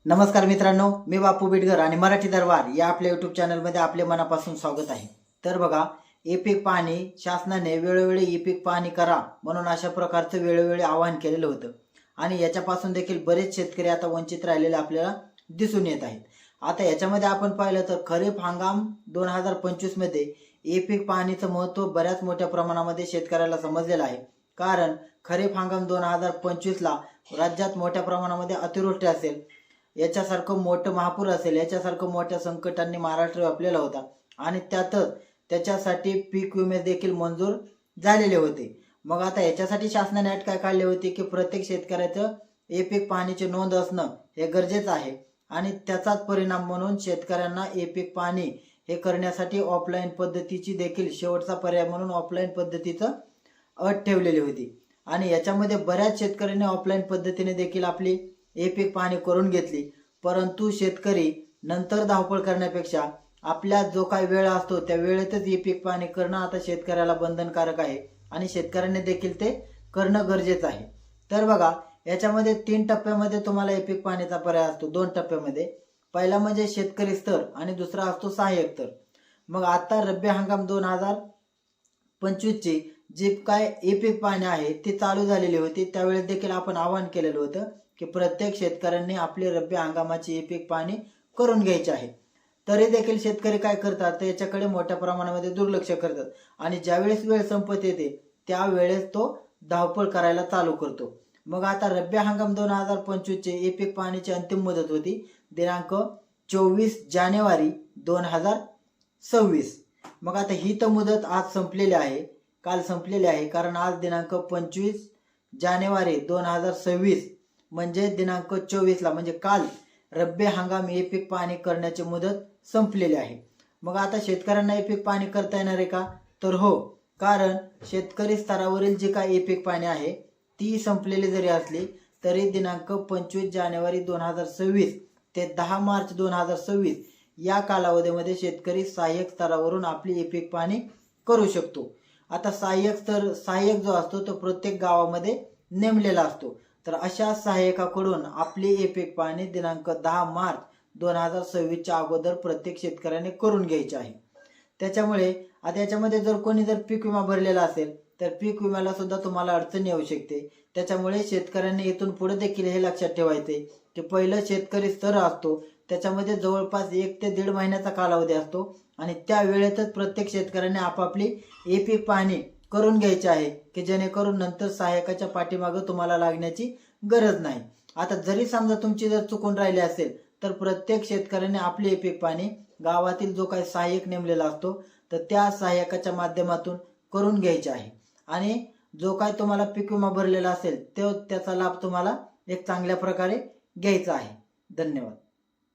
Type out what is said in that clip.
नमस्कार मित्रांनो, मी बापू बिडगर आणि मराठी दरबार या आपल्या यूट्यूब चॅनलमध्ये आपले मनापासून स्वागत आहे। तर बघा, ई पीक पाहणी शासनाने वेळोवेळी ई पीक पाहणी करा म्हणून अशा प्रकारचं वेळोवेळी आवाहन केलेलं होतं आणि याच्यापासून देखील बरेच शेतकरी आता वंचित राहिलेले आपल्याला दिसून येत आहेत। आता याच्यामध्ये आपण पाहिलं तर खरीप हंगाम 2025 मध्ये ई पीक पाहणीचं महत्त्व बऱ्याच मोठ्या प्रमाणामध्ये शेतकऱ्याला समजलेलं आहे। कारण खरीप हंगाम 2025 ला राज्यात मोठ्या प्रमाणामध्ये अतिवृष्टी असेल, याच्यासारखं मोठं महापूर असेल, याच्यासारखं मोठ्या संकटांनी महाराष्ट्र व्यापलेला होता आणि त्यातच त्याच्यासाठी पीक विमे देखील मंजूर झालेले होते। मग आता याच्यासाठी शासनाने अट काय काढली होती की प्रत्येक शेतकऱ्याचं ई पीक पाहणीची नोंद असणं हे गरजेचं आहे आणि त्याचाच परिणाम म्हणून शेतकऱ्यांना ई पीक पाहणी हे करण्यासाठी ऑफलाईन पद्धतीची देखील शेवटचा पर्याय म्हणून ऑफलाईन पद्धतीचं अट ठेवलेली होती आणि याच्यामध्ये बऱ्याच शेतकऱ्यांनी ऑफलाईन पद्धतीने देखील आपली ई पीक पाहणी करून घेतली। परंतु शेतकरी नंतर धावपळ करण्यापेक्षा आपल्या जो काही वेळ असतो त्या वेळेतच ई पीक पाहणी करणं आता शेतकऱ्याला बंधनकारक आहे आणि शेतकऱ्यांनी देखील ते करणं गरजेचं आहे। तर बघा, याच्यामध्ये 3 टप्प्यामध्ये तुम्हाला ई पीक पाहणीचा पर्याय असतो। 2 टप्प्यामध्ये, पहिला म्हणजे शेतकरी स्तर आणि दुसरा असतो सहाय्यक स्तर। मग आता रब्बी हंगाम 2025 ची जी काय ई पीक पाहणी आहे ती चालू झालेली होती। त्यावेळेस देखील आपण आवाहन केलेलं होतं की प्रत्येक शेतकऱ्यांनी आपली रब्बी हंगामाची ई पीक पाहणी करून घ्यायची आहे। तरी देखील शेतकरी काय करतात तर याच्याकडे मोठ्या प्रमाणामध्ये दुर्लक्ष करतात आणि ज्यावेळेस वेळ संपत येते त्यावेळेस तो धावपळ करायला चालू करतो। मग आता रब्बी हंगाम 2025 ची ई पीक पाहणीची अंतिम मुदत होती दिनांक 24 जानेवारी 2026। मग आता ही तर मुदत आज संपलेली आहे, काल संपलेली आहे, कारण आज दिनांक 25 जानेवारी 2026 म्हणजे दिनांक 24 ला म्हणजे काल रब्बी हंगाम ई पीक पाहणी करण्याची मुदत संपलेली आहे। मग आता शेतकऱ्यांना ई पीक पाहणी करता येणार आहे का? तर हो, कारण शेतकरी स्तरावरील जी काही ई पीक पाहणी आहे ती संपलेली जरी असली तरी दिनांक 25 जानेवारी 2026 ते 10 मार्च 2026 या कालावधीमध्ये शेतकरी सहाय्यक स्तरावरून आपली ई पीक पाहणी करू शकतो। आता सहाय्यक जो असतो तो प्रत्येक गावामध्ये नेमलेला असतो। तर अशा सहाय्यकाकडून आपली ई पीक पाहणी दिनांक 10 मार्च 2026 च्या अगोदर प्रत्येक शेतकऱ्याने करून घ्यायची आहे। त्याच्यामुळे आता याच्यामध्ये जर कोणी पीक विमा भरलेला असेल तर पीक विम्याला सुद्धा तुम्हाला अडचण येऊ शकते। त्याच्यामुळे शेतकऱ्यांनी इथून पुढे देखील हे लक्षात ठेवायचे की पहिलं शेतकरी स्तर असतो त्याच्यामध्ये जवळपास 1 ते 1.5 महिन्याचा कालावधी असतो आणि त्या वेळेतच प्रत्येक शेतकऱ्याने आपापली ई पीक पाहणी करून घ्यायची आहे की जेणेकरून नंतर सहाय्यकाच्या पाठीमागे तुम्हाला लागण्याची गरज नाही। आता जरी समजा तुमची जर चुकून राहिली असेल तर प्रत्येक शेतकऱ्याने आपली ई पीक पाहणी गावातील जो काही सहाय्यक नेमलेला असतो तर त्या सहाय्यकाच्या माध्यमातून करून घ्यायची आहे आणि जो काही तुम्हाला पीक विमा भरलेला असेल तो त्याचा लाभ तुम्हाला एक चांगल्या प्रकारे घ्यायचा आहे। धन्यवाद।